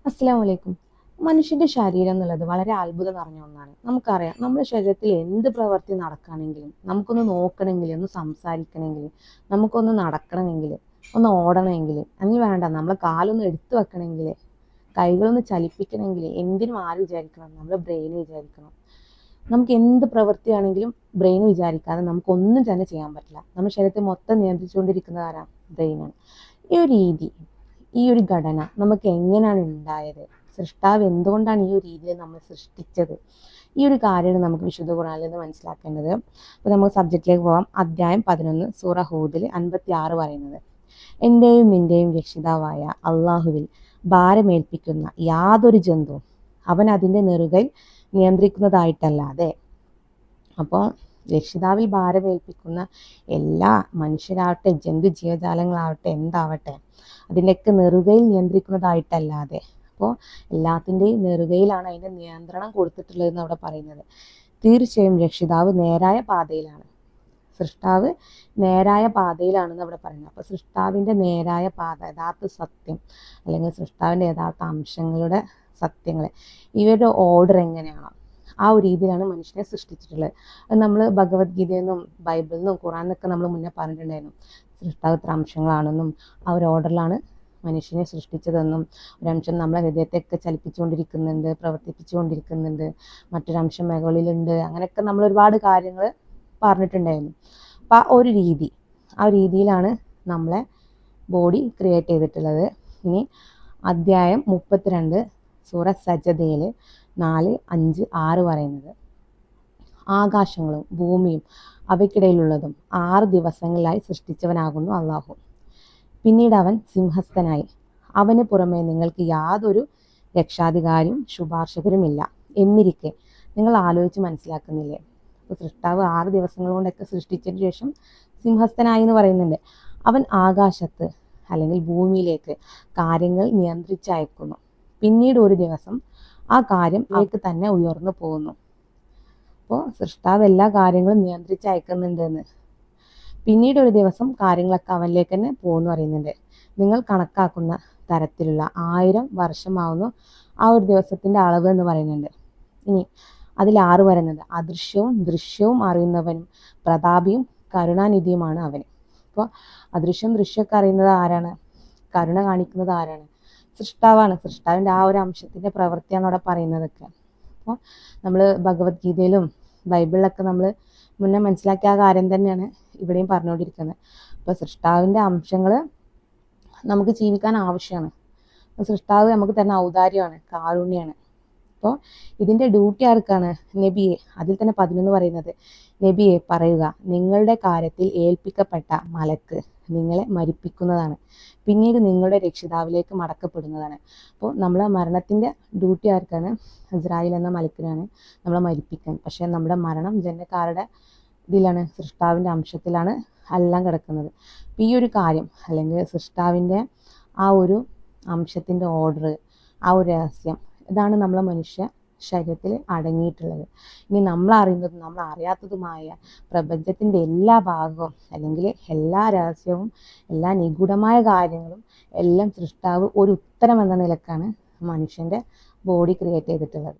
അസ്സലാമു അലൈക്കും. മനുഷ്യന്റെ ശരീരം എന്നുള്ളത് വളരെ അത്ഭുതം നിറഞ്ഞ ഒന്നാണ്. നമുക്കറിയാം നമ്മുടെ ശരീരത്തിൽ എന്ത് പ്രവൃത്തി നടക്കുകയാണെങ്കിലും നമുക്കൊന്ന് നോക്കണമെങ്കിൽ, ഒന്ന് സംസാരിക്കണമെങ്കിൽ, നമുക്കൊന്ന് നടക്കണമെങ്കിൽ, ഒന്ന് ഓടണമെങ്കിൽ, അല്ലെങ്കിൽ വേണ്ട നമ്മളെ കാലൊന്ന് എടുത്തു വെക്കണമെങ്കിൽ, കൈകളൊന്ന് ചലിപ്പിക്കണമെങ്കിൽ എന്തിനും ആര് വിചാരിക്കണം? നമ്മുടെ ബ്രെയിൻ വിചാരിക്കണം. നമുക്ക് എന്ത് പ്രവൃത്തിയാണെങ്കിലും ബ്രെയിൻ വിചാരിക്കാതെ നമുക്കൊന്നും തന്നെ ചെയ്യാൻ പറ്റില്ല. നമ്മുടെ ശരീരത്തെ മൊത്തം നിയന്ത്രിച്ചുകൊണ്ടിരിക്കുന്നത് ആരാ? ബ്രെയിനാണ്. ഈ ഒരു രീതി, ഈ ഒരു ഘടന നമുക്ക് എങ്ങനെയാണ് ഉണ്ടായത്? സൃഷ്ടാവ് എന്തുകൊണ്ടാണ് ഈ ഒരു രീതിയിൽ നമ്മൾ സൃഷ്ടിച്ചത്? ഈ ഒരു കാര്യമാണ് നമുക്ക് വിശുദ്ധ ഖുർആനിൽ നിന്ന് മനസ്സിലാക്കേണ്ടത്. അപ്പോൾ നമുക്ക് സബ്ജക്റ്റിലേക്ക് പോകാം. അധ്യായം 11 സൂറ ഹൂദിൽ 56 പറയുന്നത്, എൻ്റെയും നിൻ്റെയും രക്ഷിതാവായ അള്ളാഹുവിൽ ഭാരമേൽപ്പിക്കുന്ന യാതൊരു ജന്തുവും അവൻ അതിൻ്റെ നെറുകയിൽ നിയന്ത്രിക്കുന്നതായിട്ടല്ലാതെ. അപ്പോൾ രക്ഷിതാവിൽ ഭാരമേൽപ്പിക്കുന്ന എല്ലാ മനുഷ്യരാവട്ടെ, ജന്തു ജീവജാലങ്ങളാവട്ടെ, എന്താവട്ടെ, അതിൻ്റെയൊക്കെ നെറുകയിൽ നിയന്ത്രിക്കുന്നതായിട്ടല്ലാതെ. അപ്പോൾ എല്ലാത്തിൻ്റെയും നെറുകയിലാണ് അതിൻ്റെ നിയന്ത്രണം കൊടുത്തിട്ടുള്ളതെന്ന് അവിടെ പറയുന്നത്. തീർച്ചയായും രക്ഷിതാവ് നേരായ പാതയിലാണ്. സൃഷ്ടാവ് നേരായ പാതയിലാണെന്ന് അവിടെ പറയുന്നത്. അപ്പോൾ സൃഷ്ടാവിൻ്റെ നേരായ പാത, യഥാർത്ഥ സത്യം, അല്ലെങ്കിൽ സൃഷ്ടാവിൻ്റെ യഥാർത്ഥ അംശങ്ങളുടെ സത്യങ്ങൾ, ഇവരുടെ ഓർഡർ എങ്ങനെയാണോ ആ ഒരു രീതിയിലാണ് മനുഷ്യനെ സൃഷ്ടിച്ചിട്ടുള്ളത്. അത് നമ്മൾ ഭഗവത്ഗീതയിൽ നിന്നും ബൈബിളിൽ നിന്നും ഖുറാനിൽ നിന്നൊക്കെ നമ്മൾ മുന്നേ പറഞ്ഞിട്ടുണ്ടായിരുന്നു. സൃഷ്ടാവ് ഇത്ര അംശങ്ങളാണെന്നും ആ ഒരു ഓർഡറിലാണ് മനുഷ്യനെ സൃഷ്ടിച്ചതെന്നും, ഒരംശം നമ്മളെ ഹൃദയത്തെയൊക്കെ ചലിപ്പിച്ചുകൊണ്ടിരിക്കുന്നുണ്ട്, പ്രവർത്തിപ്പിച്ചുകൊണ്ടിരിക്കുന്നുണ്ട്, മറ്റൊരംശം മുകളിലുണ്ട്, അങ്ങനെയൊക്കെ നമ്മൾ ഒരുപാട് കാര്യങ്ങൾ പറഞ്ഞിട്ടുണ്ടായിരുന്നു. അപ്പം ആ ഒരു രീതിയിലാണ് നമ്മളെ ബോഡി ക്രിയേറ്റ് ചെയ്തിട്ടുള്ളത്. ഇനി അധ്യായം 32 സൂറ സജദയിൽ 4, 5, 6 പറയുന്നത്, ആകാശങ്ങളും ഭൂമിയും അവയ്ക്കിടയിലുള്ളതും 6 ദിവസങ്ങളിലായി സൃഷ്ടിച്ചവനാകുന്നു അള്ളാഹു. പിന്നീട് അവൻ സിംഹസ്ഥനായി. അവന് പുറമെ നിങ്ങൾക്ക് യാതൊരു രക്ഷാധികാരിയും ശുപാർശകരുമില്ല എന്നിരിക്കെ നിങ്ങൾ ആലോചിച്ച് മനസ്സിലാക്കുന്നില്ലേ? അപ്പോൾ സൃഷ്ടാവ് 6 ദിവസങ്ങൾ കൊണ്ടൊക്കെ സൃഷ്ടിച്ചതിന് ശേഷം സിംഹസ്ഥനായി എന്ന് പറയുന്നുണ്ട്. അവൻ ആകാശത്ത് അല്ലെങ്കിൽ ഭൂമിയിലേക്ക് കാര്യങ്ങൾ നിയന്ത്രിച്ചയക്കുന്നു. പിന്നീട് ഒരു ദിവസം ആ കാര്യം അതിലേക്ക് തന്നെ ഉയർന്നു പോകുന്നു. അപ്പോൾ സൃഷ്ടാവ് എല്ലാ കാര്യങ്ങളും നിയന്ത്രിച്ചയക്കുന്നുണ്ടെന്ന്. പിന്നീട് ഒരു ദിവസം കാര്യങ്ങളൊക്കെ അവനിലേക്ക് തന്നെ പോകുന്നു പറയുന്നുണ്ട്. നിങ്ങൾ കണക്കാക്കുന്ന തരത്തിലുള്ള 1000 വർഷമാവുന്നു ആ ഒരു ദിവസത്തിൻ്റെ അളവ് എന്ന് പറയുന്നുണ്ട്. ഇനി അതിൽ 6 പറയുന്നത്, അദൃശ്യവും ദൃശ്യവും അറിയുന്നവനും പ്രതാപിയും കരുണാനിധിയുമാണ് അവന്. അപ്പോൾ അദൃശ്യം ദൃശ്യമൊക്കെ അറിയുന്നത് ആരാണ്? കരുണ കാണിക്കുന്നത് ആരാണ്? സൃഷ്ടാവാണ്. സൃഷ്ടാവിൻ്റെ ആ ഒരു അംശത്തിൻ്റെ പ്രവൃത്തിയാണ് അവിടെ പറയുന്നതൊക്കെ. അപ്പോൾ നമ്മൾ ഭഗവത്ഗീതയിലും ബൈബിളിലൊക്കെ നമ്മൾ മുന്നേ മനസ്സിലാക്കിയ ആ കാര്യം തന്നെയാണ് ഇവിടെയും പറഞ്ഞുകൊണ്ടിരിക്കുന്നത്. അപ്പോൾ സൃഷ്ടാവിൻ്റെ അംശങ്ങൾ നമുക്ക് ജീവിക്കാൻ ആവശ്യമാണ്. സൃഷ്ടാവ് നമുക്ക് തരുന്ന ഔദാര്യമാണ്, കാരുണ്യമാണ്. അപ്പോൾ ഇതിൻ്റെ ഡ്യൂട്ടി ആർക്കാണ്? നബിയെ. അതിൽ തന്നെ 11 പറയുന്നത്, നബിയെ പറയുക, നിങ്ങളുടെ കാര്യത്തിൽ ഏൽപ്പിക്കപ്പെട്ട മലക്ക് നിങ്ങളെ മരിപ്പിക്കുന്നതാണ്, പിന്നീട് നിങ്ങളുടെ രക്ഷിതാവിലേക്ക് മടക്കപ്പെടുന്നതാണ്. അപ്പോൾ നമ്മളെ മരണത്തിൻ്റെ ഡ്യൂട്ടി ആർക്കാണ്? ഇസ്രായേൽ എന്ന മലക്കിനാണ് നമ്മളെ മരിപ്പിക്കാൻ. പക്ഷേ നമ്മുടെ മരണം ജനക്കാരുടെ ഇതിലാണ്, സൃഷ്ടാവിൻ്റെ അംശത്തിലാണ് എല്ലാം കിടക്കുന്നത്. അപ്പം ഈ ഒരു കാര്യം, അല്ലെങ്കിൽ സൃഷ്ടാവിൻ്റെ ആ ഒരു അംശത്തിൻ്റെ ഓർഡർ, ആ ഒരു രഹസ്യം, ഇതാണ് നമ്മളെ മനുഷ്യ ശരീരത്തിൽ അടങ്ങിയിട്ടുള്ളത്. ഇനി നമ്മൾ അറിയുന്നതും നമ്മൾ അറിയാത്തതുമായ പ്രപഞ്ചത്തിൻ്റെ എല്ലാ ഭാഗവും, അല്ലെങ്കിൽ എല്ലാ രഹസ്യവും, എല്ലാ നിഗൂഢമായ കാര്യങ്ങളും എല്ലാം സൃഷ്ടാവ് ഒരു ഉത്തരം എന്ന നിലക്കാണ് മനുഷ്യൻ്റെ ബോഡി ക്രിയേറ്റ് ചെയ്തിട്ടുള്ളത്.